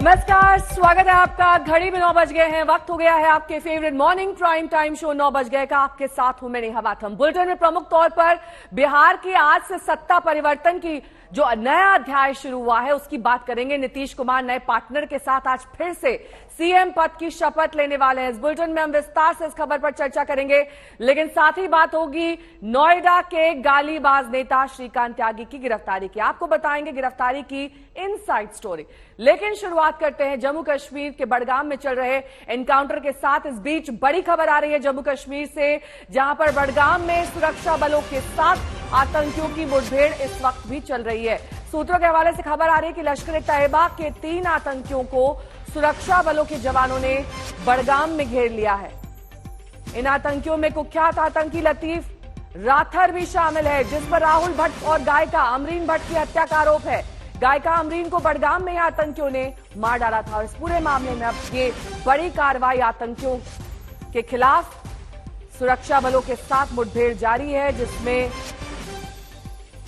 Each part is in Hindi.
नमस्कार, स्वागत है आपका। घड़ी में 9 बज गए हैं। वक्त हो गया है आपके favourite morning prime time show 9 बज गए का। आपके साथ हूं मैं नेहा बाथम। बुलेटिन में प्रमुख तौर पर बिहार की आज से सत्ता परिवर्तन की जो नया अध्याय शुरू हुआ है उसकी बात करेंगे। नीतीश कुमार नए पार्टनर के साथ आज फिर से सीएम पद की शपथ लेने वाले हैं। इस बुलेटिन में हम विस्तार से इस खबर पर चर्चा करेंगे, लेकिन साथ ही बात होगी नोएडा के गालीबाज नेता श्रीकांत त्यागी की गिरफ्तारी की। आपको बताएंगे गिरफ्तारी की इनसाइड स्टोरी। लेकिन शुरुआत करते हैं जम्मू कश्मीर के बडगाम में चल रहे एनकाउंटर के साथ। इस बीच बड़ी खबर आ रही है जम्मू कश्मीर से, जहां पर बडगाम में सुरक्षा बलों के साथ आतंकियों की मुठभेड़ इस वक्त भी चल रही है। सूत्रों के हवाले से खबर आ रही है कि लश्कर-ए-तैयबा के 3 आतंकियों को सुरक्षा बलों के जवानों ने बडगाम में घेर लिया है। इन आतंकियों में कुख्यात आतंकी लतीफ राथर भी शामिल है, जिस पर राहुल भट्ट और गायिका अमरीन भट्ट की हत्या का आरोप है। गायिका अमरीन को बडगाम में आतंकियों ने मार डाला था और इस पूरे मामले में अब ये बड़ी कार्रवाई आतंकियों के खिलाफ सुरक्षा बलों के साथ मुठभेड़ जारी है, जिसमें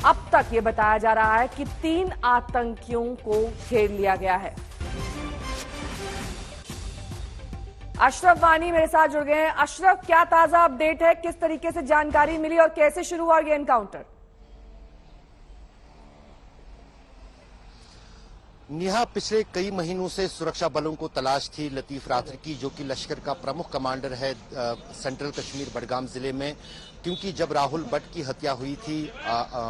अब तक ये बताया जा रहा है कि 3 आतंकियों को घेर लिया गया है। अशरफ वानी मेरे साथ जुड़ गए हैं। अशरफ, क्या ताजा अपडेट है? किस तरीके से जानकारी मिली और कैसे शुरू हुआ ये एनकाउंटर? नेहा, पिछले कई महीनों से सुरक्षा बलों को तलाश थी लतीफ राथर की, जो कि लश्कर का प्रमुख कमांडर है सेंट्रल कश्मीर बडगाम जिले में। क्योंकि जब राहुल भट्ट की हत्या हुई थी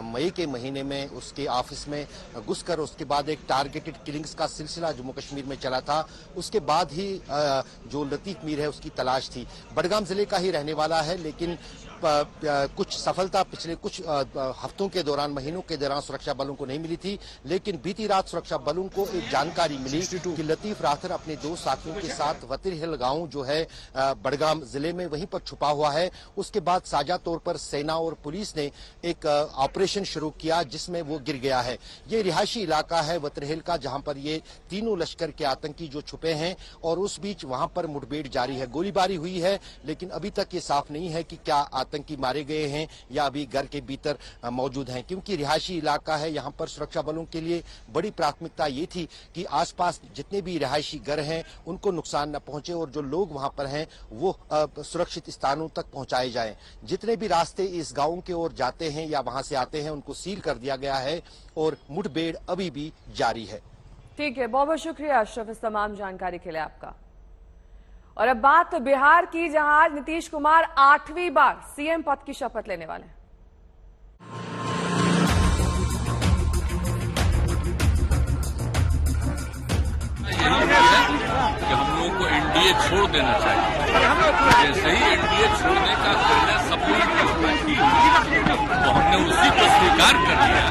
मई के महीने में, उसके ऑफिस में घुसकर उसके बाद एक टारगेटेड किलिंग्स का सिलसिला जम्मू कश्मीर में चला था। उसके बाद ही जो लतीफ मीर है उसकी तलाश थी। बडगाम जिले का ही रहने वाला है, लेकिन कुछ सफलता पिछले कुछ हफ्तों के दौरान, महीनों के दौरान सुरक्षा बलों को नहीं मिली थी। लेकिन बीती रात सुरक्षा बलों को एक जानकारी मिली कि लतीफ राथर अपने 2 साथियों के साथ वतिर हिल गांव जो है बडगाम जिले में, वहीं पर छुपा हुआ है। उसके बाद साझा तौर पर सेना और पुलिस ने एक ऑपरेशन शुरू किया जिसमें वो गिर गया है। ये रिहायशी इलाका है वतिर हिल का, जहां पर ये तीनों लश्कर के आतंकी जो छुपे हैं, और उस बीच वहां पर मुठभेड़ जारी है। गोलीबारी हुई है, लेकिन अभी तक ये साफ नहीं है कि क्या आतंकी मारे गए हैं या अभी घर के भीतर मौजूद हैं। क्योंकि रिहायशी इलाका है, यहां पर सुरक्षा बलों के लिए बड़ी प्राथमिकता ये थी कि आसपास जितने भी रिहायशी घर हैं उनको नुकसान न पहुंचे और जो लोग वहां पर हैं वो सुरक्षित स्थानों तक पहुंचाए जाएं। जितने भी रास्ते इस गांव के ओर जाते हैं या वहां से आते हैं उनको सील कर दिया गया है और मुठभेड़ अभी भी जारी है। ठीक है, बहुत बहुत शुक्रिया अशरफ इस तमाम जानकारी के लिए आपका। और अब बात बिहार की, जहां आज नीतीश कुमार 8वीं बार सीएम पद की शपथ लेने वाले हैं। कि हम लोगों को एनडीए छोड़ देना चाहिए। जैसे ही एनडीए छोड़ने का निर्णय सबने किया तो हमने उसी को स्वीकार कर लिया।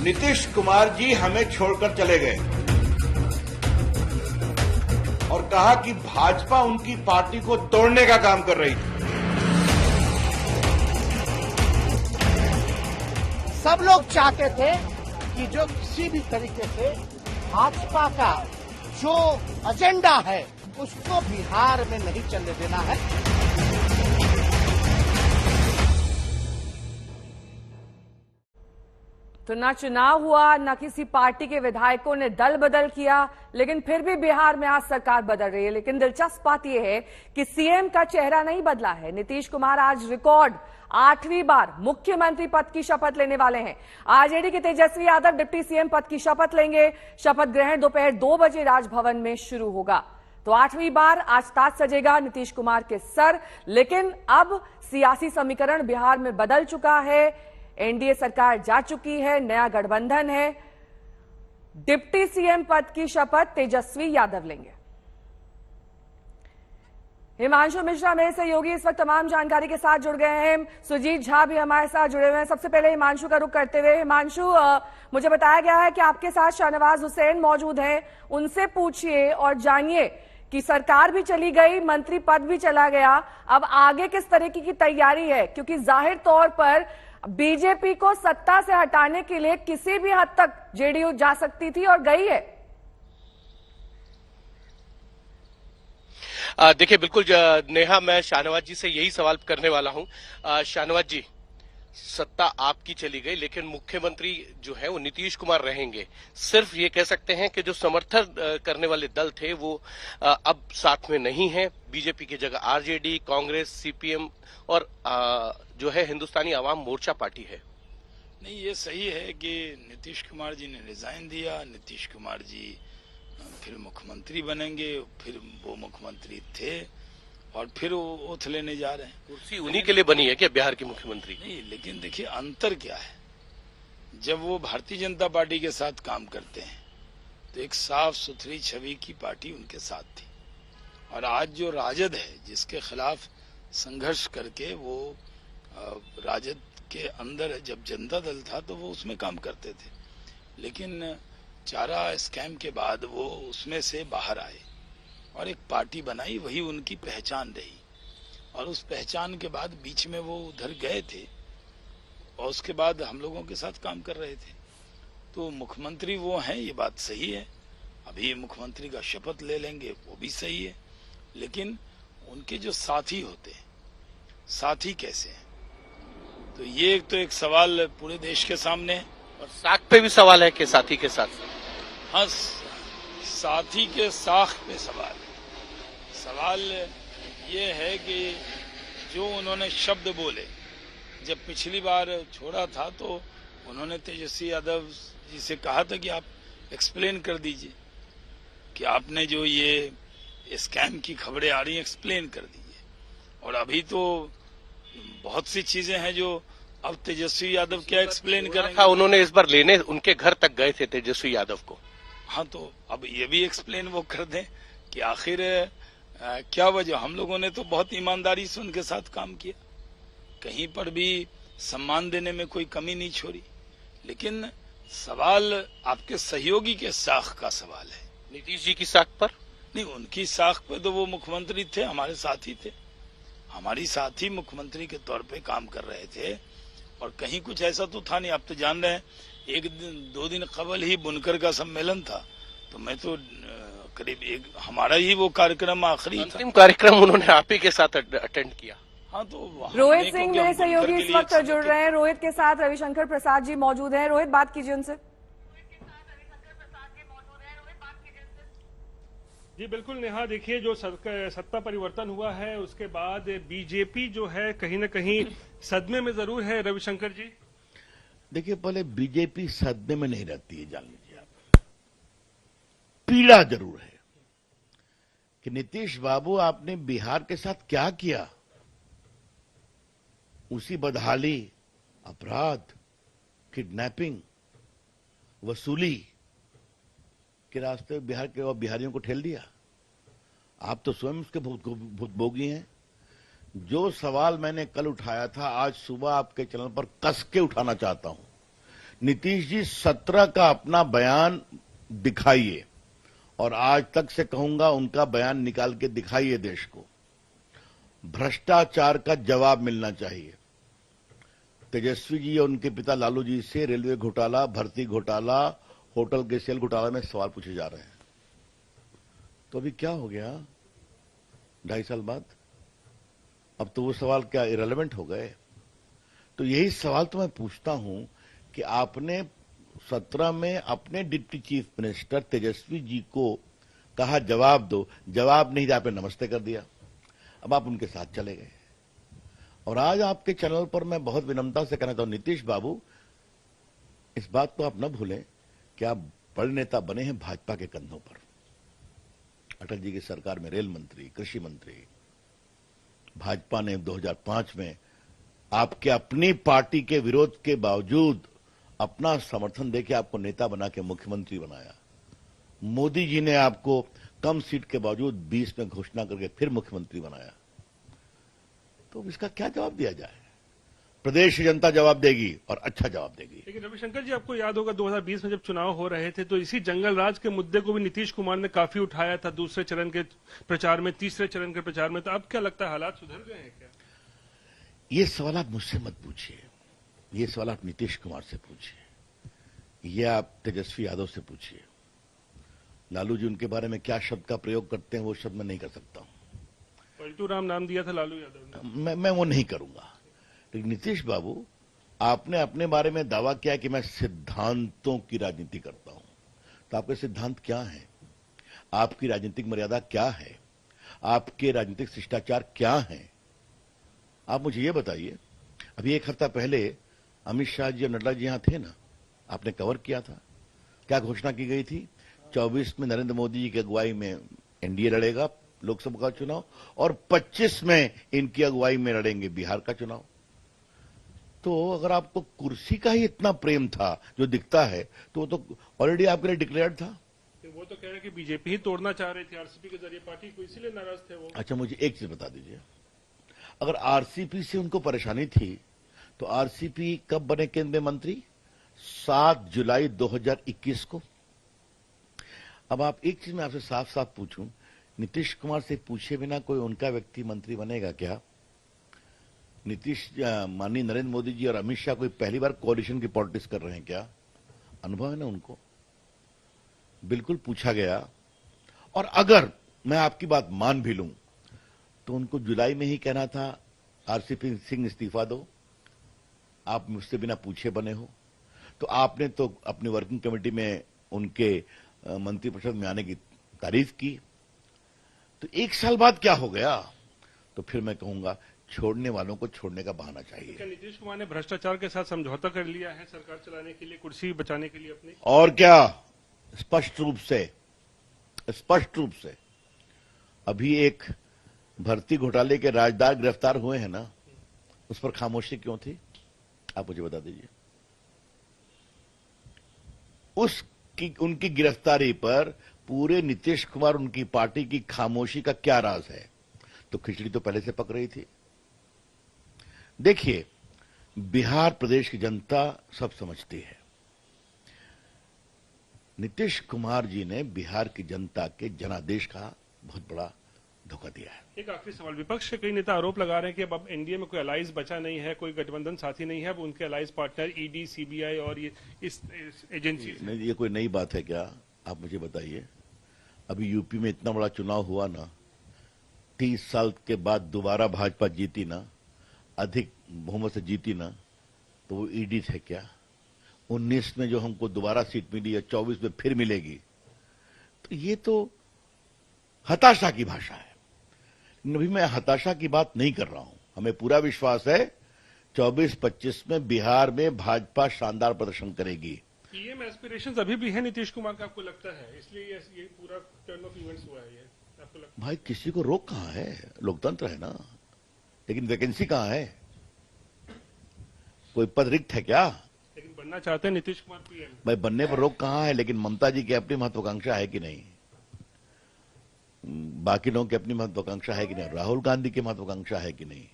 नीतीश कुमार जी हमें छोड़कर चले गए और कहा कि भाजपा उनकी पार्टी को तोड़ने का काम कर रही थी। सब लोग चाहते थे कि जो किसी भी तरीके से भाजपा का जो एजेंडा है उसको बिहार में नहीं चलने देना है। तो ना चुनाव हुआ, ना किसी पार्टी के विधायकों ने दल बदल किया, लेकिन फिर भी बिहार में आज सरकार बदल रही है। लेकिन दिलचस्प बात यह है कि सीएम का चेहरा नहीं बदला है। नीतीश कुमार आज रिकॉर्ड 8वीं बार मुख्यमंत्री पद की शपथ लेने वाले हैं। आरजेडी के तेजस्वी यादव डिप्टी सीएम पद की शपथ लेंगे। शपथ ग्रहण दोपहर 2 बजे राजभवन में शुरू होगा। तो 8वीं बार आज ताज सजेगा नीतीश कुमार के सर। लेकिन अब सियासी समीकरण बिहार में बदल चुका है। एनडीए सरकार जा चुकी है, नया गठबंधन है। डिप्टी सीएम पद की शपथ तेजस्वी यादव लेंगे। हिमांशु मिश्रा मेरे सहयोगी इस वक्त तमाम जानकारी के साथ जुड़ गए हैं। सुजीत झा भी हमारे साथ जुड़े हुए हैं। सबसे पहले हिमांशु का रुख करते हुए, हिमांशु, मुझे बताया गया है कि आपके साथ शाहनवाज हुसैन मौजूद हैं। उनसे पूछिए और जानिए कि सरकार भी चली गई, मंत्री पद भी चला गया, अब आगे किस तरीके की तैयारी है? क्योंकि जाहिर तौर पर बीजेपी को सत्ता से हटाने के लिए किसी भी हद तक जेडीयू जा सकती थी और गई है। देखिए, बिल्कुल नेहा, मैं शाहनवाज जी से यही सवाल करने वाला हूं। शाहनवाज जी, सत्ता आपकी चली गई, लेकिन मुख्यमंत्री जो है वो नीतीश कुमार रहेंगे। सिर्फ ये कह सकते हैं कि जो समर्थन करने वाले दल थे वो अब साथ में नहीं है। बीजेपी की जगह आरजेडी, कांग्रेस, सीपीएम और जो है हिंदुस्तानी आवाम मोर्चा पार्टी है। नहीं, ये सही है कि नीतीश कुमार जी ने रिजाइन दिया। नीतीश कुमार जी फिर मुख्यमंत्री बनेंगे, फिर वो मुख्यमंत्री थे और फिर वो ओथ लेने जा रहे हैं। कुर्सी उन्हीं के लिए बनी है क्या बिहार की मुख्यमंत्री? नहीं, लेकिन देखिए अंतर क्या है। जब वो भारतीय जनता पार्टी के साथ काम करते हैं तो एक साफ सुथरी छवि की पार्टी उनके साथ थी, और आज जो राजद है जिसके खिलाफ संघर्ष करके वो राजद के अंदर जब जनता दल था तो वो उसमें काम करते थे, लेकिन चारा स्कैम के बाद वो उसमें से बाहर आए और एक पार्टी बनाई, वही उनकी पहचान रही। और उस पहचान के बाद बीच में वो उधर गए थे और उसके बाद हम लोगों के साथ काम कर रहे थे। तो मुख्यमंत्री वो हैं, ये बात सही है। अभी मुख्यमंत्री का शपथ ले लेंगे, वो भी सही है, लेकिन उनके जो साथी होते हैं, साथी कैसे हैं, तो ये तो एक सवाल पूरे देश के सामने है। और साख पे भी सवाल है कि साथी के साथ? हाँ, साथी के साख पे सवाल है। सवाल ये है कि जो उन्होंने शब्द बोले जब पिछली बार छोड़ा था, तो उन्होंने तेजस्वी यादव जी से कहा था कि आप एक्सप्लेन कर दीजिए कि आपने जो ये स्कैम की खबरें आ रही हैं एक्सप्लेन कर दीजिए। और अभी तो बहुत सी चीजें हैं जो अब तेजस्वी यादव क्या एक्सप्लेन करेंगे। उन्होंने इस बार लेने उनके घर तक गए थे तेजस्वी यादव को। हाँ, तो अब ये भी एक्सप्लेन वो कर दें कि आखिर क्या वजह। हम लोगों ने तो बहुत ईमानदारी से उनके साथ काम किया, कहीं पर भी सम्मान देने में कोई कमी नहीं छोड़ी, लेकिन सवाल आपके सहयोगी के साख का सवाल है। नीतीश जी की साख पर नहीं, उनकी साख पे तो वो मुख्यमंत्री थे, हमारे साथी थे, हमारी साथी मुख्यमंत्री के तौर पे काम कर रहे थे। और कहीं कुछ ऐसा तो था नहीं। आप तो जान रहे हैं, एक दिन 2 दिन कबल ही बुनकर का सम्मेलन था, तो मैं तो करीब हमारा ही वो कार्यक्रम आखिरी अंतिम कार्यक्रम उन्होंने आप ही के साथ अटेंड किया। हाँ, तो रोहित सिंह मेरे सहयोगी इस वक्त जुड़ रहे हैं। रोहित के साथ रविशंकर प्रसाद जी मौजूद हैं। रोहित, बात कीजिए उनसे। जी बिल्कुल नेहा, देखिए जो सत्ता परिवर्तन हुआ है उसके बाद बीजेपी जो है कहीं ना कहीं सदमे में जरूर है। रविशंकर जी, देखिए पहले बीजेपी सदमे में नहीं रहती है, जान लीजिए आप। पीड़ा जरूर है कि नीतीश बाबू आपने बिहार के साथ क्या किया। उसी बदहाली, अपराध, किडनैपिंग, वसूली के रास्ते बिहार के और बिहारियों को ठेल दिया। आप तो स्वयं उसके भुगतभोगी हैं। जो सवाल मैंने कल उठाया था, आज सुबह आपके चैनल पर कस के उठाना चाहता हूं। नीतीश जी 17 का अपना बयान दिखाइए, और आज तक से कहूंगा उनका बयान निकाल के दिखाइए देश को। भ्रष्टाचार का जवाब मिलना चाहिए। तेजस्वी जी और उनके पिता लालू जी से रेलवे घोटाला, भर्ती घोटाला, होटल के सेल घोटाला में सवाल पूछे जा रहे हैं। तो अभी क्या हो गया 2.5 साल बाद? अब तो वो सवाल क्या इरेलेवेंट हो गए? तो यही सवाल तो मैं पूछता हूं कि आपने 17 में अपने deputy chief minister Tejashwi ji को कहा जवाब दो, जवाब नहीं दिया, आपने नमस्ते कर दिया। अब आप उनके साथ चले गए। और आज आपके चैनल पर मैं बहुत विनम्रता से कहना चाहता हूं, नीतीश बाबू इस बात को आप न भूलें कि आप बड़े नेता बने हैं भाजपा के कंधों पर। अटल जी की सरकार में रेल मंत्री, कृषि मंत्री। भाजपा ने 2005 में आपके अपनी पार्टी के विरोध के बावजूद अपना समर्थन देके आपको नेता बना के मुख्यमंत्री बनाया। मोदी जी ने आपको कम सीट के बावजूद 20 में घोषणा करके फिर मुख्यमंत्री बनाया। तो इसका क्या जवाब दिया जाए? प्रदेश की जनता जवाब देगी, और अच्छा जवाब देगी। लेकिन रविशंकर जी, आपको याद होगा 2020 में जब चुनाव हो रहे थे तो इसी जंगल राज के मुद्दे को भी नीतीश कुमार ने काफी उठाया था, दूसरे चरण के प्रचार में, तीसरे चरण के प्रचार में। तो अब क्या लगता है, हालात सुधर गए हैं क्या? ये सवाल आप मुझसे मत पूछिए, ये सवाल आप नीतीश कुमार से पूछिए, ये आप तेजस्वी यादव से पूछिए। लालू जी उनके बारे में क्या शब्द का प्रयोग करते हैं वो शब्द मैं नहीं कर सकता हूं। पलटू राम नाम दिया था लालू यादव ने। मैं वो नहीं करूंगा। लेकिन नीतीश बाबू आपने अपने बारे में दावा किया कि मैं सिद्धांतों की राजनीति करता हूं, तो आपके सिद्धांत क्या हैं? आपकी राजनीतिक मर्यादा क्या है? आपके राजनीतिक शिष्टाचार क्या हैं? आप मुझे ये बताइए। अभी एक हफ्ता पहले अमित शाह जी और नड्डा जी यहां थे ना, आपने कवर किया था। क्या घोषणा की गई थी? 24 में नरेंद्र मोदी जी की अगुवाई में एनडीए लड़ेगा लोकसभा का चुनाव, और 25 में इनकी अगुवाई में लड़ेंगे बिहार का चुनाव। तो अगर आपको कुर्सी का ही इतना प्रेम था जो दिखता है, तो वो तो ऑलरेडी आपके लिए डिक्लेयर्ड था। वो तो कह रहे हैं कि बीजेपी ही तोड़ना चाह रही थी आरसीपी के जरिए पार्टी को, इसीलिए नाराज थे वो। अच्छा, मुझे एक चीज बता दीजिए, अगर आरसीपी से उनको परेशानी थी तो आरसीपी कब बने केंद्रीय मंत्री? 7 जुलाई 2021 को। अब आप एक चीज मैं आपसे साफ साफ पूछूं, नीतीश कुमार से पूछे बिना कोई उनका व्यक्ति मंत्री बनेगा क्या? माननीय नरेंद्र मोदी जी और अमित शाह कोई पहली बार कोalition की पॉलिटिक्स कर रहे हैं क्या? अनुभव है ना उनको। बिल्कुल पूछा गया, और अगर मैं आपकी बात मान भी लूं तो उनको जुलाई में ही कहना था आरसीपी सिंह इस्तीफा दो, आप मुझसे बिना पूछे बने हो। तो आपने तो अपनी वर्किंग कमेटी में उनके मंत्रिपरिषद में आने की तारीफ की, तो एक साल बाद क्या हो गया? तो फिर मैं कहूंगा छोड़ने वालों को छोड़ने का बहाना चाहिए। क्या नीतीश कुमार ने भ्रष्टाचार के साथ समझौता कर लिया है सरकार चलाने के लिए, कुर्सी बचाने के लिए अपनी? और क्या, स्पष्ट रूप से अभी एक भर्ती घोटाले के राजदार गिरफ्तार हुए हैं ना, उस पर खामोशी क्यों थी? आप मुझे बता दीजिए। उनकी गिरफ्तारी पर पूरे नीतीश कुमार उनकी पार्टी की खामोशी का क्या राज है? तो खिचड़ी तो पहले से पक रही थी। देखिए, बिहार प्रदेश की जनता सब समझती है। नीतीश कुमार जी ने बिहार की जनता के जनादेश का बहुत बड़ा धोखा दिया है। एक आखिरी सवाल, विपक्ष के कई नेता आरोप लगा रहे हैं कि अब एनडीए में कोई अलायंस बचा नहीं है, कोई गठबंधन साथी नहीं है, अब उनके अलायंस पार्टनर ईडी, सीबीआई और ये इस एजेंसी। नहीं, ये कोई नई बात है क्या? आप मुझे बताइए। अभी यूपी में इतना बड़ा चुनाव हुआ ना, 30 साल के बाद दोबारा भाजपा जीती ना, अधिक बहुमत से जीती ना, तो वो ईडी थे क्या? 19 में जो हमको दोबारा सीट मिली है, 24 में फिर मिलेगी, तो ये तो हताशा की भाषा है। अभी मैं हताशा की बात नहीं कर रहा हूं। हमें पूरा विश्वास है 24-25 में बिहार में भाजपा शानदार प्रदर्शन करेगी। पीएम एस्पिरेशंस अभी भी है नीतीश कुमार का, आपको लगता है? इसलिए ये पूरा टर्न ऑफ इवेंट्स हुआ है, ये आपको लगता है? भाई, किसी को रोक कहां है? लोकतंत्र है ना, लेकिन वैकेंसी कहां है? कोई पद रिक्त है क्या? लेकिन बनना चाहते हैं नीतीश कुमार पीएम। भाई, बनने पर रोक कहां है? लेकिन ममता जी की अपनी महत्वाकांक्षा है कि नहीं? बाकी लोगों की अपनी महत्वाकांक्षा है कि नहीं? राहुल गांधी की महत्वाकांक्षा है कि नहीं?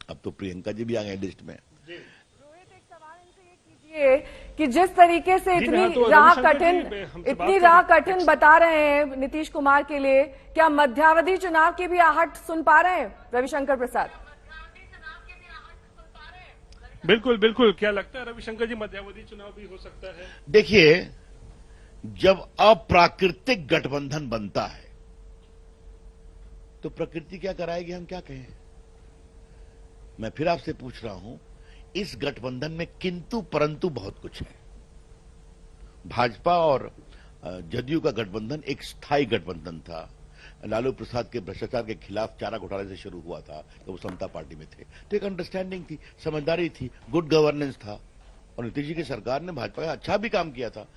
अब तो प्रियंका जी भी आ गए लिस्ट में। रोहित, एक सवाल इनसे ये कीजिए कि जिस तरीके से इतनी राह कठिन बता रहे हैं नीतीश कुमार के लिए, क्या मध्यावधि चुनाव की भी आहट सुन पा रहे हैं रविशंकर प्रसाद? बिल्कुल बिल्कुल। क्या लगता है रविशंकर जी, मध्यावधि चुनाव भी हो सकता है? देखिए, जब अप्राकृतिक गठबंधन बनता है तो प्रकृति क्या कराएगी, हम क्या कहें? मैं फिर आपसे पूछ रहा हूं, इस गठबंधन में किंतु परंतु बहुत कुछ है। भाजपा और जदयू का गठबंधन एक स्थायी गठबंधन था। लालू प्रसाद के भ्रष्टाचार के खिलाफ चारा घोटाले से शुरू हुआ था, तो वो समता पार्टी में थे, तो एक अंडरस्टैंडिंग थी, समझदारी थी, गुड गवर्नेंस था, और नीतीश जी की सरकार ने भाजपा का अच्छा भी काम किया था।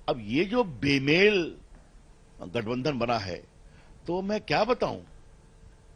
अब ये जो बेमेल गठबंधन बना है, तो मैं क्या बताऊं,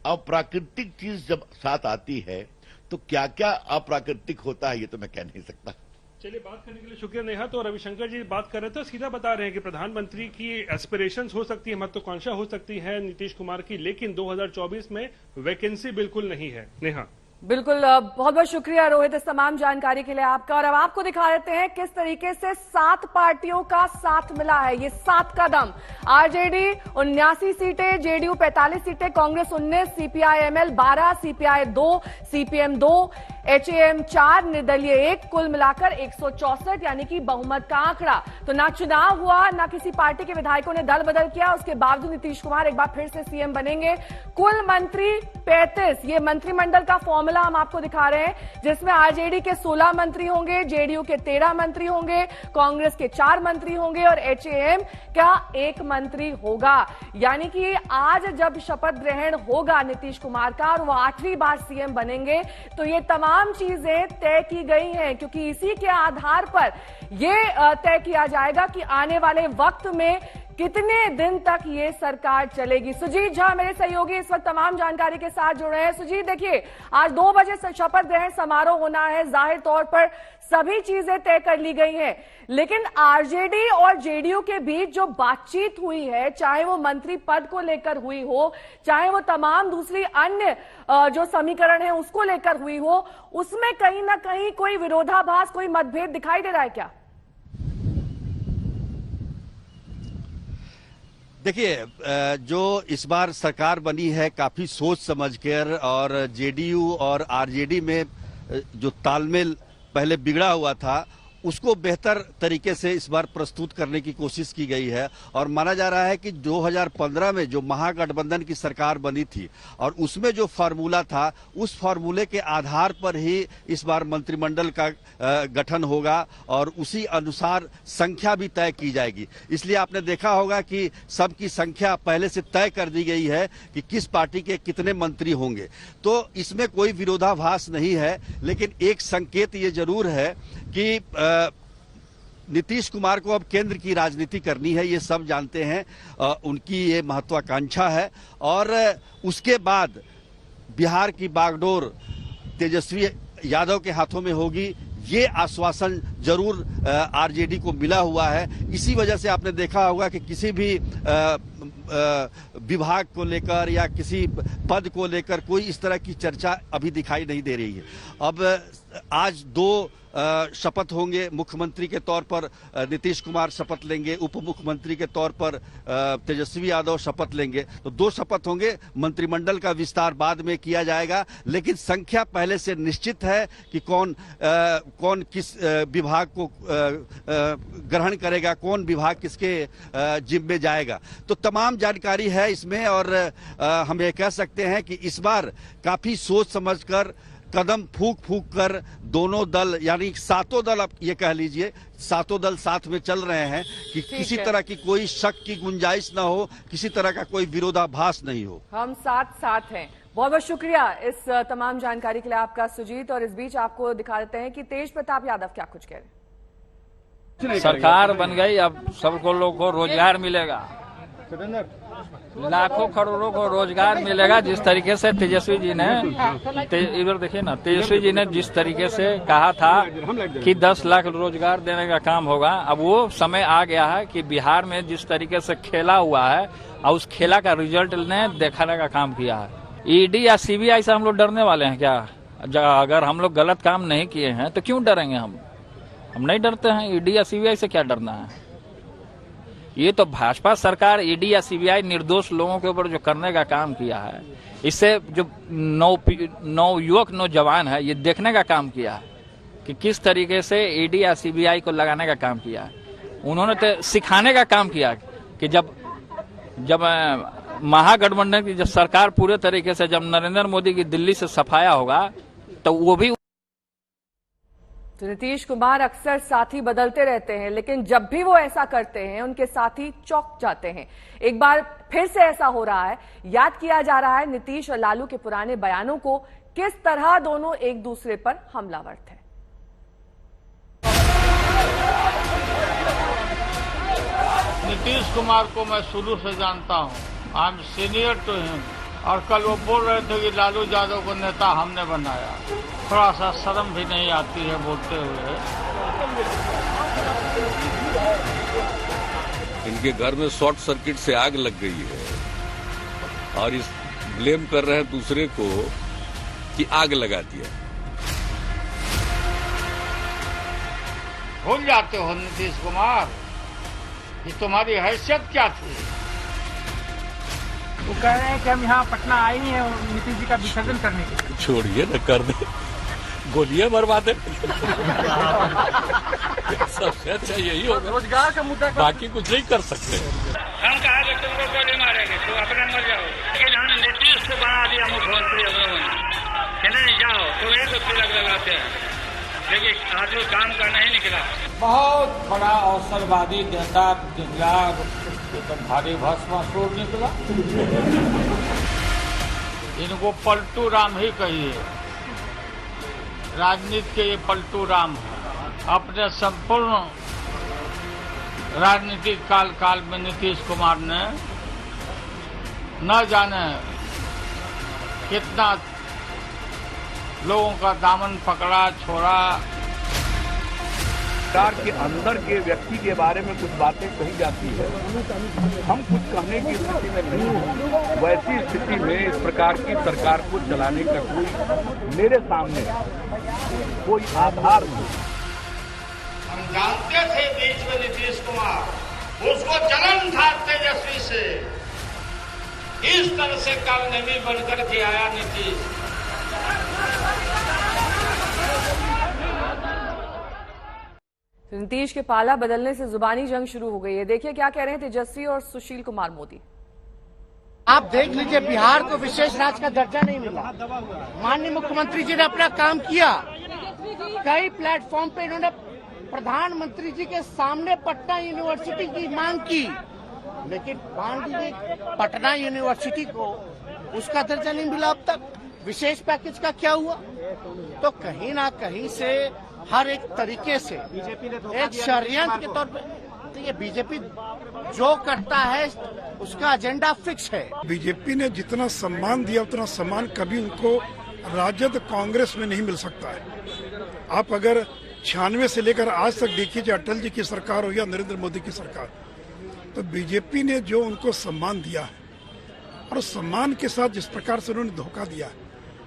अप्राकृतिक चीज जब साथ आती है तो क्या क्या अप्राकृतिक होता है, ये तो मैं कह नहीं सकता। चलिए, बात करने के लिए शुक्रिया नेहा। तो रविशंकर जी बात कर रहे थे, सीधा बता रहे हैं कि प्रधानमंत्री की एस्पिरेशंस हो सकती है, महत्वाकांक्षा हो सकती है नीतीश कुमार की, लेकिन 2024 में वैकेंसी बिल्कुल नहीं है। नेहा, बिल्कुल, बहुत बहुत शुक्रिया रोहित इस तमाम जानकारी के लिए आपका। और अब आपको दिखा देते हैं किस तरीके से 7 पार्टियों का साथ मिला है, ये 7 का दम। आरजेडी 79 सीटें, जेडीयू 45 सीटें, Congress 19, CPI ML 12, CPI 2, CPM 2, HAM 4, निर्दलीय 1, कुल मिलाकर 164 यानी कि बहुमत का आंकड़ा। तो ना चुनाव हुआ, ना किसी पार्टी के विधायकों ने दल बदल किया, उसके बावजूद नीतीश कुमार एक बार फिर से सीएम बनेंगे। कुल मंत्री 35, ये मंत्रिमंडल का फॉर्मूला हम आपको दिखा रहे हैं, जिसमें आरजेडी के 16 मंत्री होंगे, जेडीयू के 13 मंत्री होंगे, कांग्रेस के 4 मंत्री होंगे और HAM का 1 मंत्री होगा। यानी कि आज जब शपथ ग्रहण होगा नीतीश कुमार का और वो 8वीं बार सीएम बनेंगे, तो ये तमाम चीजें तय की गई हैं, क्योंकि इसी के आधार पर यह तय किया जाएगा कि आने वाले वक्त में कितने दिन तक ये सरकार चलेगी। सुजीत झा मेरे सहयोगी इस वक्त तमाम जानकारी के साथ जुड़े हैं। सुजीत, देखिए आज 2 बजे शपथ ग्रहण समारोह होना है, जाहिर तौर पर सभी चीजें तय कर ली गई हैं, लेकिन आरजेडी और जेडीयू के बीच जो बातचीत हुई है, चाहे वो मंत्री पद को लेकर हुई हो, चाहे वो तमाम दूसरी अन्य जो समीकरण है उसको लेकर हुई हो, उसमें कहीं ना कहीं कोई विरोधाभास, कोई मतभेद दिखाई दे रहा है क्या? देखिए, जो इस बार सरकार बनी है काफी सोच समझकर, और जेडीयू और आरजेडी में जो तालमेल पहले बिगड़ा हुआ था उसको बेहतर तरीके से इस बार प्रस्तुत करने की कोशिश की गई है। और माना जा रहा है कि 2015 में जो महागठबंधन की सरकार बनी थी और उसमें जो फार्मूला था, उस फार्मूले के आधार पर ही इस बार मंत्रिमंडल का गठन होगा और उसी अनुसार संख्या भी तय की जाएगी। इसलिए आपने देखा होगा कि सबकी संख्या पहले से तय कर दी गई है कि किस पार्टी के कितने मंत्री होंगे। तो इसमें कोई विरोधाभास नहीं है, लेकिन एक संकेत ये जरूर है कि नीतीश कुमार को अब केंद्र की राजनीति करनी है, ये सब जानते हैं, उनकी ये महत्वाकांक्षा है। और उसके बाद बिहार की बागडोर तेजस्वी यादव के हाथों में होगी, ये आश्वासन जरूर आरजेडी को मिला हुआ है। इसी वजह से आपने देखा होगा कि किसी भी विभाग को लेकर या किसी पद को लेकर कोई इस तरह की चर्चा अभी दिखाई नहीं दे रही है। अब आज 2 शपथ होंगे। मुख्यमंत्री के तौर पर नीतीश कुमार शपथ लेंगे, उप मुख्यमंत्री के तौर पर तेजस्वी यादव शपथ लेंगे। तो 2 शपथ होंगे। मंत्रिमंडल का विस्तार बाद में किया जाएगा, लेकिन संख्या पहले से निश्चित है कि कौन किस विभाग को ग्रहण करेगा, कौन विभाग किसके जिम्मे जाएगा। तो तमाम जानकारी है इसमें, और हम ये कह सकते हैं कि इस बार काफी सोच समझकर, कदम फूंक फूंक कर दोनों दल, यानी 7 दल, आप ये कह लीजिए 7 दल साथ में चल रहे हैं कि किसी तरह की कोई शक की गुंजाइश ना हो, किसी तरह का कोई विरोधाभास नहीं हो। हम साथ हैं। बहुत बहुत शुक्रिया इस तमाम जानकारी के लिए आपका सुजीत। और इस बीच आपको दिखा देते हैं कि तेज प्रताप यादव क्या कुछ कह रहे हैं। सरकार बन गई, अब सबको लोग को रोजगार मिलेगा, लाखों करोड़ों को रोजगार मिलेगा। जिस तरीके से तेजस्वी जी ने, इधर देखिए ना, तेजस्वी जी ने जिस तरीके से कहा था कि 10 लाख रोजगार देने का काम होगा, अब वो समय आ गया है कि बिहार में जिस तरीके से खेला हुआ है और उस खेला का रिजल्ट ने दिखाने का काम किया है। ईडी या सीबीआई से हम लोग डरने वाले हैं क्या? अगर हम लोग गलत काम नहीं किए हैं तो क्यों डरेंगे? हम नहीं डरते हैं। ईडी या सीबीआई से क्या डरना है? ये तो भाजपा सरकार ईडी या सीबीआई निर्दोष लोगों के ऊपर जो करने का काम किया है, इससे जो युवक नौजवान है, ये देखने का काम किया है कि किस तरीके से ईडी या सीबीआई को लगाने का काम किया है। उन्होंने तो सिखाने का काम किया कि जब महागठबंधन की जब सरकार पूरे तरीके से, जब नरेंद्र मोदी की दिल्ली से सफाया होगा, तो वो भी। तो नीतीश कुमार अक्सर साथी बदलते रहते हैं, लेकिन जब भी वो ऐसा करते हैं उनके साथी चौंक जाते हैं। एक बार फिर से ऐसा हो रहा है। याद किया जा रहा है नीतीश और लालू के पुराने बयानों को, किस तरह दोनों एक दूसरे पर हमलावर थे। नीतीश कुमार को मैं शुरू से जानता हूं, I am senior to him. और कल वो बोल रहे थे कि लालू यादव को नेता हमने बनाया। थोड़ा सा शर्म भी नहीं आती है बोलते हुए। इनके घर में शॉर्ट सर्किट से आग लग गई है और इस ब्लेम कर रहे हैं दूसरे को कि आग लगा दिया। भूल जाते हो नीतीश कुमार कि तुम्हारी हैसियत क्या थी। वो कह रहे हैं कि हम यहाँ पटना आए हैं नीतीश जी का विसर्जन करने के लिए। छोड़िए न, कर दे, गोलियां मरवा दे। सबसे अच्छा यही होगा, रोजगार का मुद्दा, बाकी कुछ नहीं कर सकते। हम कहा कि तुमको गोली मारेंगे तो अपने मर जाओ, लेकिन हमने नीतीश को बना दिया मुख्यमंत्री। कि नहीं जाओ तो एक तिलक लगाते हैं, लेकिन आदमी काम करना ही निकला। बहुत बड़ा अवसरवादी नेता निकला, एकदम भारी भस्मासुर निकला। इनको पलटू राम ही कहिए, राजनीति के ये पलटू राम है। अपने संपूर्ण राजनीतिक काल में नीतीश कुमार ने न जाने कितना लोगों का दामन पकड़ा, छोड़ा। सरकार के अंदर के व्यक्ति के बारे में कुछ बातें कही जाती है, हम कुछ कहने की स्थिति में नहीं हैं। वैसी स्थिति में इस प्रकार की सरकार को चलाने का कोई मेरे सामने कोई आधार नहीं। हम जानते थे बीच में नीतीश कुमार, उसको जलन था तेजस्वी से। इस तरह से कामयाबी बनकर के आया नीतीश। नीतीश के पाला बदलने से जुबानी जंग शुरू हो गई है। देखिए क्या कह रहे हैं तेजस्वी और सुशील कुमार मोदी। आप देख लीजिए, बिहार को विशेष राज्य का दर्जा नहीं मिला। माननीय मुख्यमंत्री जी ने अपना काम किया। कई प्लेटफॉर्म पे इन्होंने प्रधानमंत्री जी के सामने पटना यूनिवर्सिटी की मांग की, लेकिन मान लीजिए पटना यूनिवर्सिटी को उसका दर्जा नहीं मिला अब तक। विशेष पैकेज का क्या हुआ? तो कहीं ना कहीं से हर एक तरीके से एक षड्यंत्र के तौर पे तो ये बीजेपी जो करता है उसका एजेंडा फिक्स है। बीजेपी ने जितना सम्मान दिया उतना सम्मान कभी उनको राजद कांग्रेस में नहीं मिल सकता है। आप अगर 96 से लेकर आज तक देखिए, चाहे अटल जी की सरकार हो या नरेंद्र मोदी की सरकार, तो बीजेपी ने जो उनको सम्मान दिया है और सम्मान के साथ जिस प्रकार से उन्होंने धोखा दिया है,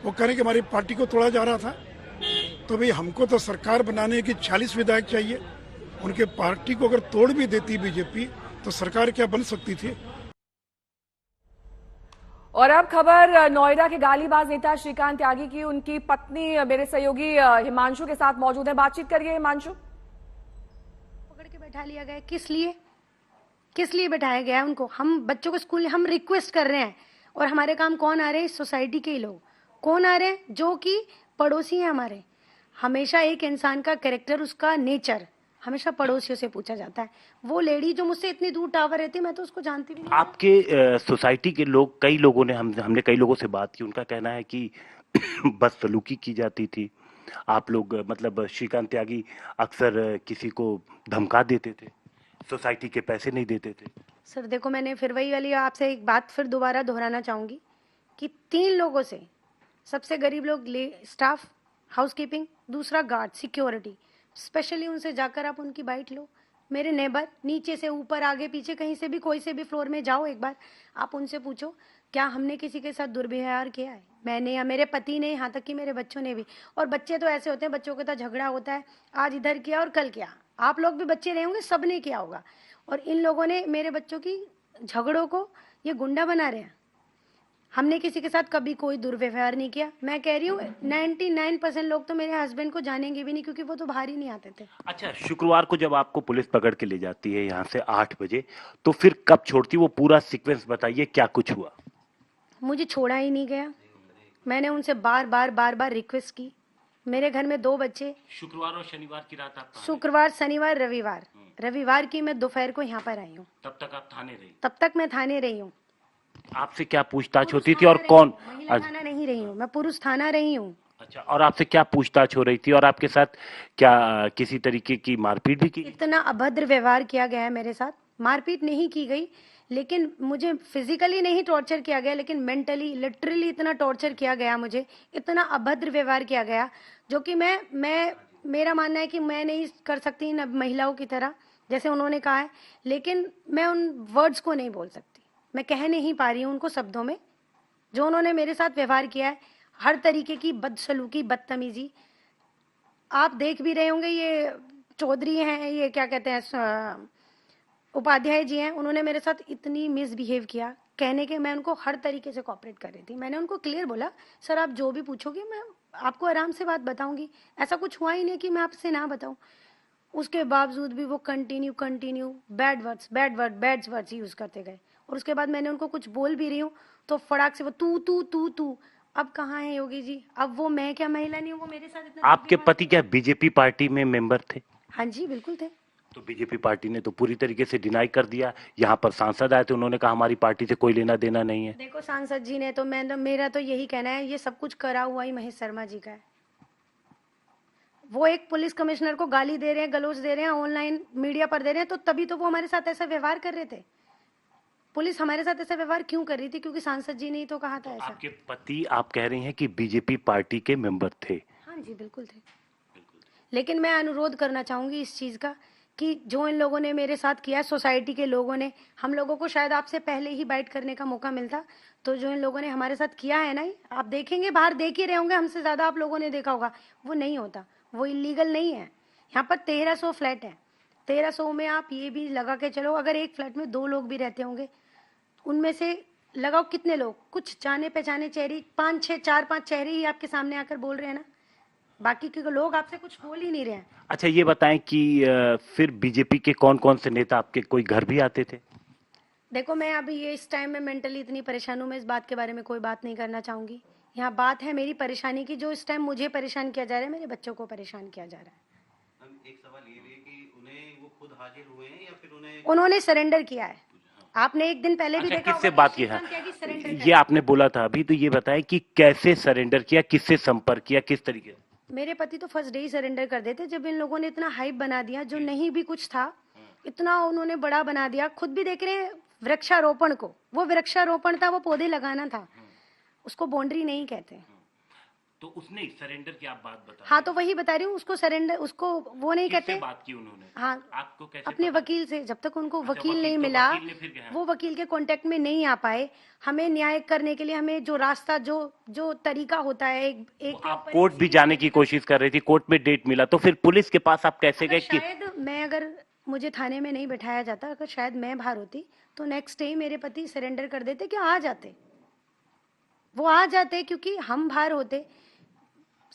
वो कह रहे कि हमारी पार्टी को तोड़ा जा रहा था। तो भाई हमको तो सरकार बनाने की 40 विधायक चाहिए। उनके पार्टी को अगर तोड़ भी देती बीजेपी तो सरकार क्या बन सकती थी। और अब खबर नोएडा के गालीबाज नेता श्रीकांत त्यागी की। उनकी पत्नी मेरे सहयोगी हिमांशु के साथ मौजूद है। बातचीत करिए हिमांशु। पकड़ के बैठा लिया गया, किस लिए बैठाया गया है उनको? हम बच्चों को स्कूल हम रिक्वेस्ट कर रहे हैं, और हमारे काम कौन आ रहे हैं? सोसाइटी के ही लोग कौन आ रहे हैं, जो कि पड़ोसी हैं हमारे। हमेशा एक इंसान का कैरेक्टर, उसका नेचर हमेशा पड़ोसियों से पूछा जाता है। वो लेडी जो मुझसे इतनी दूर टावर रहती है, मैं तो उसको जानती भी नहीं। आपके सोसाइटी के लोग, कई लोगों ने हमने कई लोगों से बात की, उनका कहना है कि बदसलूकी की जाती थी। आप लोग मतलब श्रीकांत त्यागी अक्सर किसी को धमका देते थे, सोसाइटी के पैसे नहीं देते थे। सर देखो, मैंने फिर वही वाली आपसे एक बात फिर दोबारा दोहराना चाहूंगी कि 3 लोगों से, सबसे गरीब लोग स्टाफ, हाउसकीपिंग, दूसरा गार्ड, सिक्योरिटी, स्पेशली उनसे जाकर आप उनकी बाइट लो। मेरे नेबर नीचे से ऊपर, आगे पीछे, कहीं से भी कोई से भी फ्लोर में जाओ, एक बार आप उनसे पूछो क्या हमने किसी के साथ दुर्व्यवहार किया है? मैंने या मेरे पति ने, यहाँ तक कि मेरे बच्चों ने भी। और बच्चे तो ऐसे होते हैं, बच्चों के साथ झगड़ा होता है, आज इधर किया और कल किया। आप लोग भी बच्चे रहे होंगे, सबने किया होगा। और इन लोगों ने मेरे बच्चों की झगड़ों को ये गुंडा बना रहे हैं। हमने किसी के साथ कभी कोई दुर्व्यवहार नहीं किया। मैं कह रही हूँ 99% लोग तो मेरे हस्बैंड को जानेंगे भी नहीं, क्योंकि वो तो बाहर ही नहीं आते थे। अच्छा, शुक्रवार को जब आपको पुलिस पकड़ के ले जाती है यहाँ से 8 बजे, तो फिर कब छोड़ती? वो पूरा सीक्वेंस बताइए, क्या कुछ हुआ? मुझे छोड़ा ही नहीं गया। मैंने उनसे बार बार रिक्वेस्ट की। मेरे घर में 2 बच्चे। शुक्रवार और शनिवार की रात आप? शुक्रवार, शनिवार, रविवार की मैं दोपहर को यहाँ पर आई हूँ। तब तक आप थाने रही? तब तक मैं थाने रही हूँ। आपसे क्या पूछताछ होती थी और कौन? महिला थाना नहीं रही हूँ मैं, पुरुष थाना रही हूँ। अच्छा, और आपसे क्या पूछताछ हो रही थी और आपके साथ क्या किसी तरीके की मारपीट भी की? इतना अभद्र व्यवहार किया गया है मेरे साथ। मारपीट नहीं की गई, लेकिन मुझे फिजिकली नहीं टॉर्चर किया गया, लेकिन मेंटली, लिटरली इतना टॉर्चर किया गया मुझे, इतना अभद्र व्यवहार किया गया, जो कि मेरा मानना है कि मैं नहीं कर सकती न महिलाओं की तरह, जैसे उन्होंने कहा है, लेकिन मैं उन वर्ड्स को नहीं बोल सकती। मैं कह नहीं पा रही हूँ उनको शब्दों में। जो उन्होंने मेरे साथ व्यवहार किया है, हर तरीके की बदसलूकी, बदतमीजी, आप देख भी रहे होंगे। ये चौधरी हैं, ये क्या कहते हैं, उपाध्याय जी हैं, उन्होंने मेरे साथ इतनी मिसबिहेव किया। कहने के मैं उनको हर तरीके से कोऑपरेट कर रही थी। मैंने उनको क्लियर बोला, सर आप जो भी पूछोगे मैं आपको आराम से बात बताऊंगी। ऐसा कुछ हुआ ही नहीं कि मैं आपसे ना बताऊं। उसके बावजूद भी वो कंटिन्यू बैड वर्ड्स यूज करते गए। और उसके बाद मैंने उनको कुछ बोल भी रही हूँ तो फटाक से वो तू। अब कहाँ है योगी जी? अब वो मैं क्या महिला नहीं हूँ? वो मेरे साथ इतना। आपके पति क्या बीजेपी पार्टी में मेंबर थे? हाँ जी, बिल्कुल थे। तो बीजेपी पार्टी ने तो पूरी तरीके से डिनाई कर दिया। यहाँ पर सांसद आए थे, उन्होंने कहा हमारी पार्टी से कोई लेना देना नहीं है। देखो सांसद जी ने तो मेरा तो यही कहना है, ये सब कुछ करा हुआ ही महेश शर्मा जी का है। वो एक पुलिस कमिश्नर को गाली दे रहे हैं, गलौज दे रहे हैं, ऑनलाइन मीडिया पर दे रहे हैं, तो तभी तो वो हमारे साथ ऐसा व्यवहार कर रहे थे। पुलिस हमारे साथ ऐसा व्यवहार क्यों कर रही थी? क्योंकि सांसद जी ने ही तो कहा था ऐसा। आपके पति, आप कह रही हैं कि बीजेपी पार्टी के मेंबर थे? हाँ जी, बिल्कुल थे। लेकिन मैं अनुरोध करना चाहूंगी इस चीज का कि जो इन लोगों ने मेरे साथ किया, सोसाइटी के लोगों ने, हम लोगों को शायद आपसे पहले ही बाइट करने का मौका मिलता, तो जो इन लोगों ने हमारे साथ किया है ना, आप देखेंगे, बाहर देख ही रहे होंगे, हमसे ज्यादा आप लोगों ने देखा होगा, वो नहीं होता, वो इलीगल नहीं है। यहाँ पर 1300 फ्लैट है। 1300 में आप ये भी लगा के चलो, अगर एक फ्लैट में 2 लोग भी रहते होंगे, उनमें से लगाओ कितने लोग, कुछ जाने पहचाने चेहरे, 4-5 चेहरे ही आपके सामने आकर बोल रहे हैं ना, बाकी के लोग आपसे कुछ बोल ही नहीं रहे हैं। अच्छा, ये बताएं कि फिर बीजेपी के कौन कौन से नेता आपके कोई घर भी आते थे? देखो, मैं अभी ये इस टाइम में मेंटली इतनी परेशान हूँ, मैं इस बात के बारे में कोई बात नहीं करना चाहूंगी। यहाँ बात है मेरी परेशानी की, जो इस टाइम मुझे परेशान किया जा रहा है, मेरे बच्चों को परेशान किया जा रहा है। एक सवाल ये भी है कि उन्हें वो खुद हाजिर हुए हैं या फिर उन्होंने सरेंडर किया है। आपने एक दिन पहले भी देखा किससे बात की है? ये आपने बोला था अभी, तो ये बताएं कि कैसे सरेंडर किया, किससे संपर्क किया, किस तरीके से? मेरे पति तो फर्स्ट डे ही सरेंडर कर देते, जब इन लोगों ने इतना हाइप बना दिया, जो नहीं भी कुछ था इतना उन्होंने बड़ा बना दिया। खुद भी देख रहे हैं वृक्षारोपण को, वो वृक्षारोपण था, वो पौधे लगाना था, उसको बाउंड्री नहीं कहते। तो उसने सरेंडर की आप बात बता? हाँ, तो वही बता रही हूँ, उसको सरेंडर, उसको वो नहीं कहते। बात की उन्होंने? हाँ, आपको कैसे? अपने वकील से, जब तक उनको वकील नहीं मिला, वो वकील के कांटेक्ट में नहीं आ पाए। हमें न्याय करने के लिए हमें जो रास्ता, जो तरीका होता है, एक आप कोर्ट भी जाने की कोशिश कर रही थी, कोर्ट में डेट मिला, तो फिर पुलिस के पास आप कैसे गए? शायद मैं, अगर मुझे थाने में नहीं बैठाया जाता, अगर शायद मैं बाहर होती, तो नेक्स्ट डे मेरे पति सरेंडर कर देते, कि आ जाते, वो आ जाते, क्योंकि हम बाहर होते।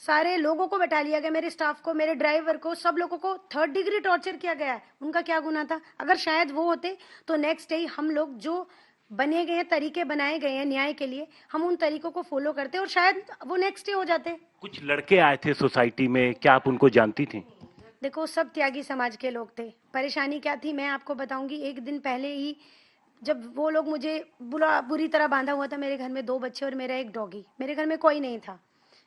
सारे लोगों को बैठा लिया गया, मेरे स्टाफ को, मेरे ड्राइवर को, सब लोगों को 3rd डिग्री टॉर्चर किया गया है। उनका क्या गुनाह था? अगर शायद वो होते तो नेक्स्ट डे हम लोग, जो बने गए हैं, तरीके बनाए गए हैं न्याय के लिए, हम उन तरीकों को फॉलो करते और शायद वो नेक्स्ट डे हो जाते। कुछ लड़के आए थे सोसाइटी में, क्या आप उनको जानती थी? देखो, सब त्यागी समाज के लोग थे। परेशानी क्या थी मैं आपको बताऊंगी। एक दिन पहले ही जब वो लोग, मुझे बुरी तरह बांधा हुआ था, मेरे घर में 2 बच्चे और मेरा एक डॉगी, मेरे घर में कोई नहीं था।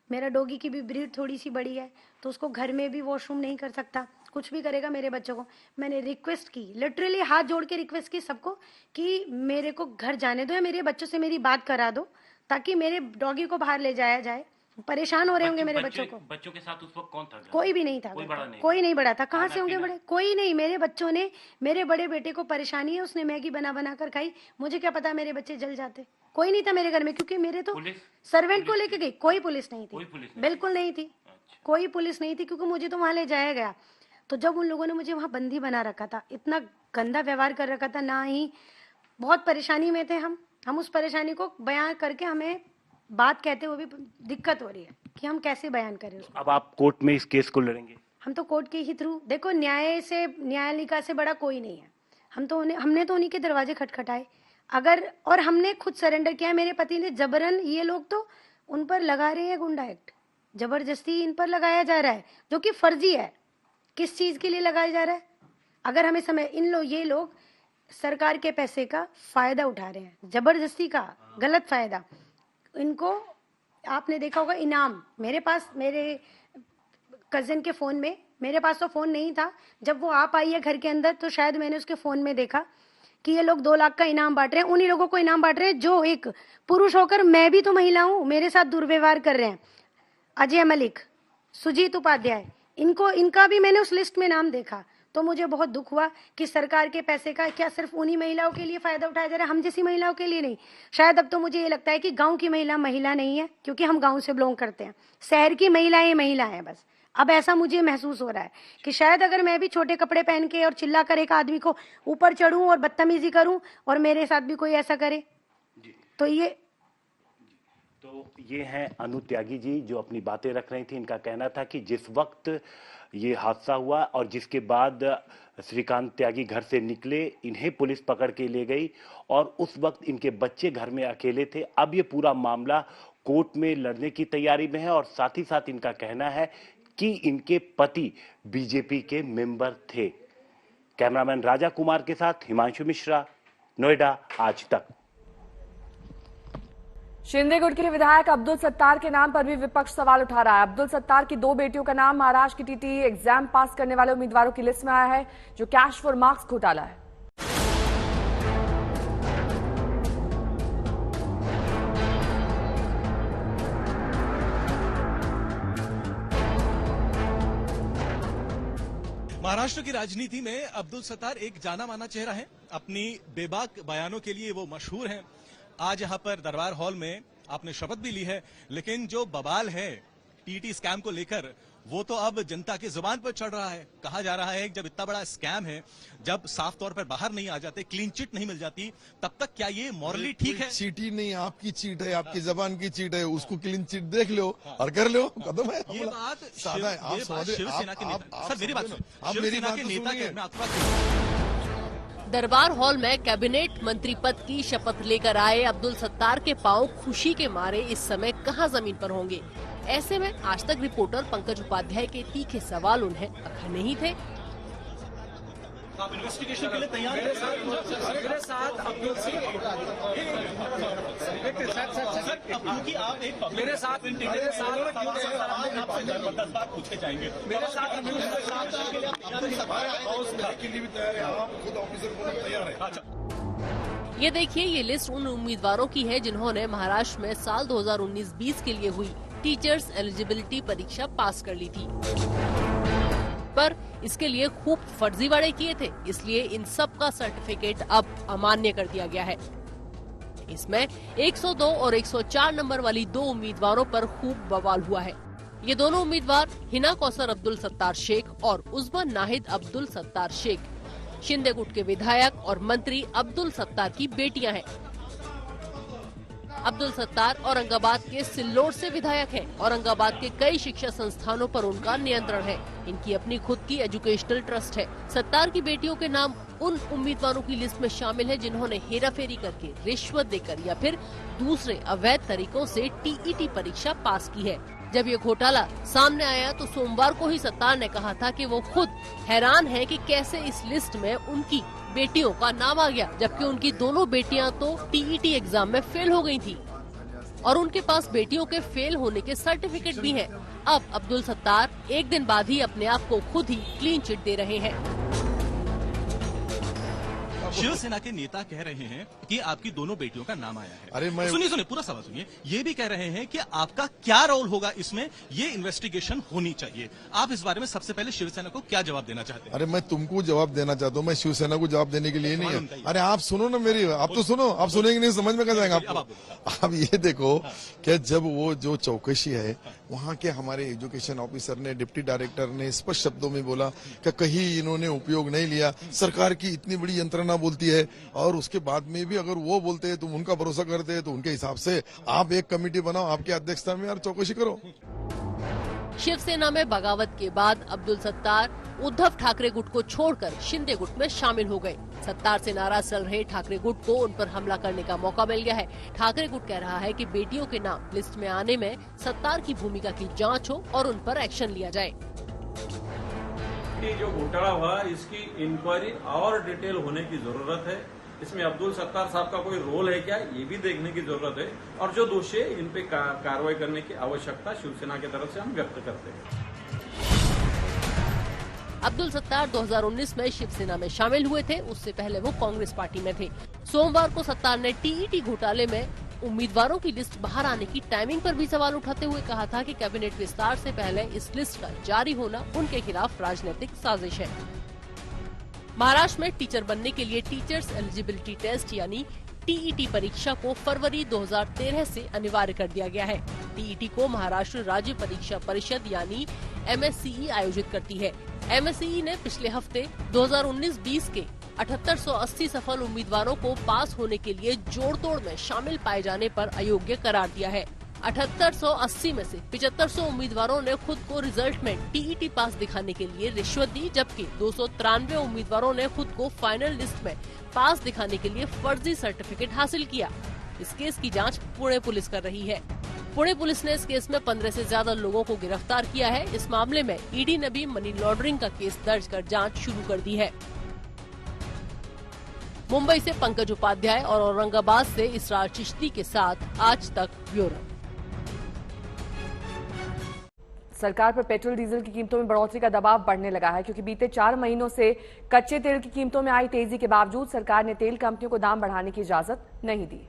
मेरा डॉगी की भी ब्रीड थोड़ी सी बड़ी है, तो उसको घर में भी वॉशरूम नहीं कर सकता, कुछ भी करेगा मेरे बच्चों को। मैंने रिक्वेस्ट की, लिटरली हाथ जोड़ के रिक्वेस्ट की सबको, कि मेरे को घर जाने दो या मेरे बच्चों से मेरी बात करा दो, ताकि मेरे डॉगी को बाहर ले जाया जाए। परेशान हो रहे होंगे मेरे बच्चों को। बच्चों के साथ उस वक्त कौन था? कोई भी नहीं था। कोई नहीं बड़ा था। कहाँ से होंगे बड़े? कोई नहीं। मेरे बच्चों ने, मेरे बड़े बेटे को परेशानी है, उसने मैगी बना कर खाई, मुझे क्या पता मेरे बच्चे जल जाते। कोई नहीं था मेरे घर में, क्योंकि मेरे तो सर्वेंट को लेके गई, कोई पुलिस नहीं थी, बिल्कुल नहीं थी, कोई पुलिस नहीं थी, क्योंकि मुझे तो वहां ले जाया गया। तो जब उन लोगों ने मुझे वहां बंदी बना रखा था, इतना गंदा व्यवहार कर रखा था, ना ही, बहुत परेशानी में थे हम उस परेशानी को बयान करके, हमें बात कहते हुए भी दिक्कत हो रही है कि हम कैसे बयान करें उसको। अब आप कोर्ट में इस केस को लड़ेंगे? हम तो कोर्ट के ही थ्रू, देखो, न्यायालिका से बड़ा कोई नहीं है। हमने तो उन्हीं के दरवाजे खटखटाए, अगर, और हमने खुद सरेंडर किया। मेरे पति ने जबरन, ये लोग तो उन पर लगा रहे हैं गुंडा एक्ट, जबरदस्ती इन पर लगाया जा रहा है, जो कि फर्जी है। किस चीज के लिए लगाया जा रहा है? अगर हमें समय, ये लोग सरकार के पैसे का फायदा उठा रहे हैं, जबरदस्ती का गलत फायदा। इनको आपने देखा होगा इनाम, मेरे पास, मेरे कजिन के फोन में, मेरे पास तो फोन नहीं था, जब वो आप आई है घर के अंदर, तो शायद मैंने उसके फोन में देखा कि ये लोग 2 लाख का इनाम बांट रहे हैं। उन्हीं लोगों को इनाम बांट रहे हैं जो एक पुरुष होकर, मैं भी तो महिला हूं, मेरे साथ दुर्व्यवहार कर रहे हैं। अजय मलिक, सुजीत उपाध्याय, इनका भी मैंने उस लिस्ट में नाम देखा, तो मुझे बहुत दुख हुआ कि सरकार के पैसे का क्या सिर्फ उन्हीं महिलाओं के लिए फायदा उठाया जा रहा है, हम जैसी महिलाओं के लिए नहीं। शायद अब तो मुझे ये लगता है कि गांव की महिला नहीं है, क्योंकि हम गांव से बिलोंग करते हैं। शहर की महिलाएं महिला हैं बस। अब ऐसा मुझे महसूस हो रहा है कि शायद अगर मैं भी छोटे कपड़े पहन के और चिल्ला कर एक आदमी को ऊपर चढ़ूं और बदतमीजी करूं, और मेरे साथ भी कोई ऐसा करे, तो ये तो ये हैं अनु त्यागी जी जो अपनी बातें रख रही थी। इनका कहना था कि जिस वक्त ये हादसा हुआ और जिसके बाद श्रीकांत त्यागी घर से निकले, इन्हें पुलिस पकड़ के ले गई और उस वक्त इनके बच्चे घर में अकेले थे। अब ये पूरा मामला कोर्ट में लड़ने की तैयारी में है और साथ ही साथ इनका कहना है कि इनके पति बीजेपी के मेंबर थे। कैमरामैन राजा कुमार के साथ हिमांशु मिश्रा, नोएडा, आज तक। शिंदे गुट के विधायक अब्दुल सत्तार के नाम पर भी विपक्ष सवाल उठा रहा है। अब्दुल सत्तार की 2 बेटियों का नाम महाराष्ट्र की टीटी एग्जाम पास करने वाले उम्मीदवारों की लिस्ट में आया है, जो कैश फॉर मार्क्स घोटाला है। महाराष्ट्र की राजनीति में अब्दुल सत्तार एक जाना माना चेहरा है। अपनी बेबाक बयानों के लिए वो मशहूर हैं। आज यहाँ पर दरबार हॉल में आपने शपथ भी ली है, लेकिन जो बवाल है टीटी स्कैम को लेकर वो तो अब जनता की जुबान पर चढ़ रहा है। कहा जा रहा है कि जब इतना बड़ा स्कैम है, जब साफ तौर पर बाहर नहीं आ जाते, क्लीन चिट नहीं मिल जाती, तब तक क्या ये मॉरली ठीक है? चीट ही नहीं, आपकी चीट है, आपकी जबान की चीट है, उसको क्लीन चिट देख लो और कर लो, कदम है। ये बात सादा है। आप शिवसेना के नेता, सर मेरी बात आप मेरी बात नेता दरबार हॉल में कैबिनेट मंत्री पद की शपथ लेकर आए अब्दुल सत्तार के पांव खुशी के मारे इस समय कहां जमीन पर होंगे। ऐसे में आज तक रिपोर्टर पंकज उपाध्याय के तीखे सवाल उन्हें अखा नहीं थे। आप इन्वेस्टिगेशन के लिए तैयार हैं? मेरे साथ अब्दुल क्योंकि आप एक मेरे साथ 10 बार पूछे जाएंगे। मेरे साथ ये देखिए, ये लिस्ट उन उम्मीदवारों की है जिन्होंने महाराष्ट्र में साल 2019-20 के लिए हुई टीचर्स एलिजिबिलिटी परीक्षा पास कर ली थी, पर इसके लिए खूब फर्जीवाड़े किए थे, इसलिए इन सब का सर्टिफिकेट अब अमान्य कर दिया गया है। इसमें 102 और 104 नंबर वाली 2 उम्मीदवारों पर खूब बवाल हुआ है। ये दोनों उम्मीदवार हिना कौसर अब्दुल सत्तार शेख और उस्मान नाहिद अब्दुल सत्तार शेख शिंदे गुट के विधायक और मंत्री अब्दुल सत्तार की बेटियां हैं। अब्दुल सत्तार औरंगाबाद के सिल्लोड से विधायक हैं। औरंगाबाद के कई शिक्षा संस्थानों पर उनका नियंत्रण है। इनकी अपनी खुद की एजुकेशनल ट्रस्ट है। सत्तार की बेटियों के नाम उन उम्मीदवारों की लिस्ट में शामिल है जिन्होंने हेराफेरी करके, रिश्वत देकर या फिर दूसरे अवैध तरीकों से टीईटी परीक्षा पास की है। जब ये घोटाला सामने आया तो सोमवार को ही सत्तार ने कहा था कि वो खुद हैरान है कि कैसे इस लिस्ट में उनकी बेटियों का नाम आ गया, जबकि उनकी दोनों बेटियां तो टीईटी एग्जाम में फेल हो गई थी और उनके पास बेटियों के फेल होने के सर्टिफिकेट भी हैं। अब अब्दुल सत्तार एक दिन बाद ही अपने आप को खुद ही क्लीन चिट दे रहे हैं। शिवसेना के नेता कह रहे हैं कि आपकी दोनों बेटियों का नाम आया है। अरे मैं सुनिए पूरा सवाल सुनिए। ये भी कह रहे हैं कि आपका क्या रोल होगा इसमें, ये इन्वेस्टिगेशन होनी चाहिए। आप इस बारे में सबसे पहले शिवसेना को क्या जवाब देना चाहते हैं? अरे मैं तुमको जवाब देना चाहता हूँ, मैं शिवसेना को जवाब देने के लिए नहीं है। अरे आप सुनो ना मेरी, आप तो सुनो, आप सुनेंगे नहीं, समझ में क्या जाएगा आपको। आप ये देखो कि जब वो जो चौकसी है, वहाँ के हमारे एजुकेशन ऑफिसर ने, डिप्टी डायरेक्टर ने स्पष्ट शब्दों में बोला कि कहीं इन्होंने उपयोग नहीं लिया। सरकार की इतनी बड़ी यंत्रणा बोलती है और उसके बाद में भी अगर वो बोलते हैं, तुम उनका भरोसा करते हैं, तो उनके हिसाब से आप एक कमेटी बनाओ, आपकी अध्यक्षता में, और चौकसी करो। शिवसेना में बगावत के बाद अब्दुल सत्तार उद्धव ठाकरे गुट को छोड़कर शिंदे गुट में शामिल हो गए। सत्तार से नाराज चल रहे ठाकरे गुट को उन पर हमला करने का मौका मिल गया है। ठाकरे गुट कह रहा है कि बेटियों के नाम लिस्ट में आने में सत्तार की भूमिका की जांच हो और उन पर एक्शन लिया जाए। ये जो घोटाला हुआ, इसकी इंक्वायरी और डिटेल होने की जरूरत है। इसमें अब्दुल सत्तार साहब का कोई रोल है क्या, ये भी देखने की जरूरत है। और जो दोषी है, इन पे कार्रवाई करने की आवश्यकता शिवसेना की तरफ से हम व्यक्त करते हैं। अब्दुल सत्तार 2019 में शिवसेना में शामिल हुए थे, उससे पहले वो कांग्रेस पार्टी में थे। सोमवार को सत्तार ने टीईटी घोटाले में उम्मीदवारों की लिस्ट बाहर आने की टाइमिंग पर भी सवाल उठाते हुए कहा था कि कैबिनेट विस्तार से पहले इस लिस्ट का जारी होना उनके खिलाफ राजनीतिक साजिश है। महाराष्ट्र में टीचर बनने के लिए टीचर्स एलिजिबिलिटी टेस्ट यानी टीईटी परीक्षा को फरवरी 2013 से अनिवार्य कर दिया गया है। टीईटी को महाराष्ट्र राज्य परीक्षा परिषद यानी एमएससीई आयोजित करती है। एमएससीई ने पिछले हफ्ते 2019-20 के 7880 सफल उम्मीदवारों को पास होने के लिए जोड़ तोड़ में शामिल पाए जाने पर अयोग्य करार दिया है। 7880 में से 7500 उम्मीदवारों ने खुद को रिजल्ट में टीईटी पास दिखाने के लिए रिश्वत दी, जबकि 293 उम्मीदवारों ने खुद को फाइनल लिस्ट में पास दिखाने के लिए फर्जी सर्टिफिकेट हासिल किया। इस केस की जांच पुणे पुलिस कर रही है। पुणे पुलिस ने इस केस में 15 से ज्यादा लोगों को गिरफ्तार किया है। इस मामले में ईडी ने भी मनी लॉन्ड्रिंग का केस दर्ज कर जांच शुरू कर दी है। मुंबई से पंकज उपाध्याय और औरंगाबाद से इसरार चिश्ती के साथ आज तक ब्यूरो। सरकार पर पेट्रोल डीजल की कीमतों में बढ़ोतरी का दबाव बढ़ने लगा है, क्योंकि बीते 4 महीनों से कच्चे तेल की कीमतों में आई तेजी के बावजूद सरकार ने तेल कंपनियों को दाम बढ़ाने की इजाजत नहीं दी।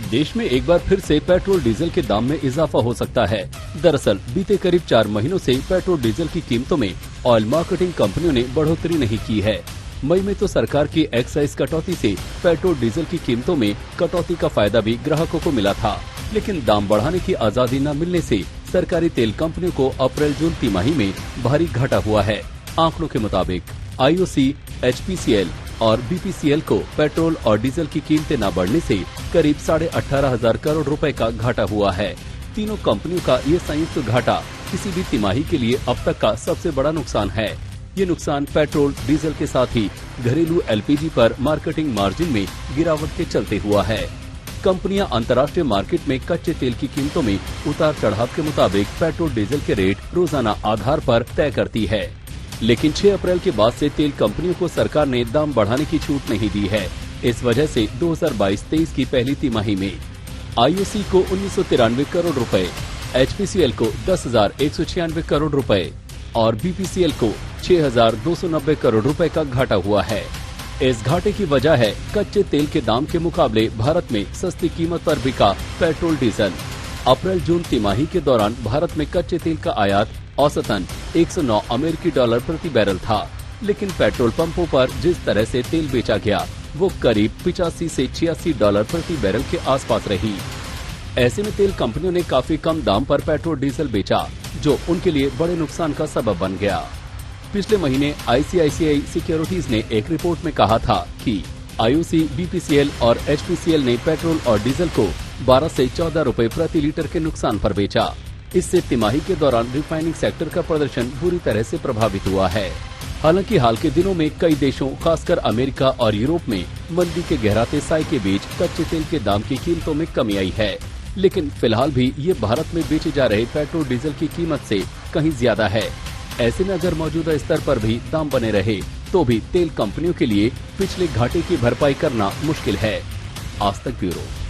देश में एक बार फिर से पेट्रोल डीजल के दाम में इजाफा हो सकता है। दरअसल बीते करीब 4 महीनों से पेट्रोल डीजल की कीमतों में ऑयल मार्केटिंग कंपनियों ने बढ़ोतरी नहीं की है। मई में तो सरकार की एक्साइज कटौती से पेट्रोल डीजल की कीमतों में कटौती का फायदा भी ग्राहकों को मिला था, लेकिन दाम बढ़ाने की आजादी न मिलने से सरकारी तेल कंपनियों को अप्रैल-जून तिमाही में भारी घाटा हुआ है। आंकड़ों के मुताबिक आईओसी, एचपीसीएल और बीपीसीएल को पेट्रोल और डीजल की कीमतें न बढ़ने से करीब 18,500 करोड़ रुपए का घाटा हुआ है। तीनों कंपनियों का ये संयुक्त घाटा किसी भी तिमाही के लिए अब तक का सबसे बड़ा नुकसान है। ये नुकसान पेट्रोल डीजल के साथ ही घरेलू एलपीजी पर मार्केटिंग मार्जिन में गिरावट के चलते हुआ है। कंपनियां अंतर्राष्ट्रीय मार्केट में कच्चे तेल की कीमतों में उतार चढ़ाव के मुताबिक पेट्रोल डीजल के रेट रोजाना आधार पर तय करती है, लेकिन 6 अप्रैल के बाद से तेल कंपनियों को सरकार ने दाम बढ़ाने की छूट नहीं दी है। इस वजह से 2022-23 की पहली तिमाही में आईओसी को 1993 करोड़ रुपए, एचपीसीएल को 10,196 करोड़ रुपए और बीपीसीएल को 6,290 करोड़ रुपए का घाटा हुआ है। इस घाटे की वजह है कच्चे तेल के दाम के मुकाबले भारत में सस्ती कीमत पर बिका पेट्रोल डीजल। अप्रैल-जून तिमाही के दौरान भारत में कच्चे तेल का आयात औसतन 109 अमेरिकी डॉलर प्रति बैरल था, लेकिन पेट्रोल पंपों पर जिस तरह से तेल बेचा गया वो करीब 85 से 86 डॉलर प्रति बैरल के आसपास रही। ऐसे में तेल कंपनियों ने काफी कम दाम पर पेट्रोल डीजल बेचा, जो उनके लिए बड़े नुकसान का सबब बन गया। पिछले महीने आईसीआईसीआई सिक्योरिटीज ने एक रिपोर्ट में कहा था कि आईओसी, बीपीसीएल और एचपीसीएल ने पेट्रोल और डीजल को 12 से 14 रुपए प्रति लीटर के नुकसान पर बेचा। इससे तिमाही के दौरान रिफाइनिंग सेक्टर का प्रदर्शन बुरी तरह से प्रभावित हुआ है। हालांकि हाल के दिनों में कई देशों, खासकर अमेरिका और यूरोप में मंदी के गहराते साए के बीच कच्चे तेल के दाम की कीमतों में कमी आई है, लेकिन फिलहाल भी ये भारत में बेचे जा रहे पेट्रोल डीजल की कीमत से कहीं ज्यादा है। ऐसे में अगर मौजूदा स्तर पर भी दाम बने रहे तो भी तेल कंपनियों के लिए पिछले घाटे की भरपाई करना मुश्किल है। आज तक ब्यूरो।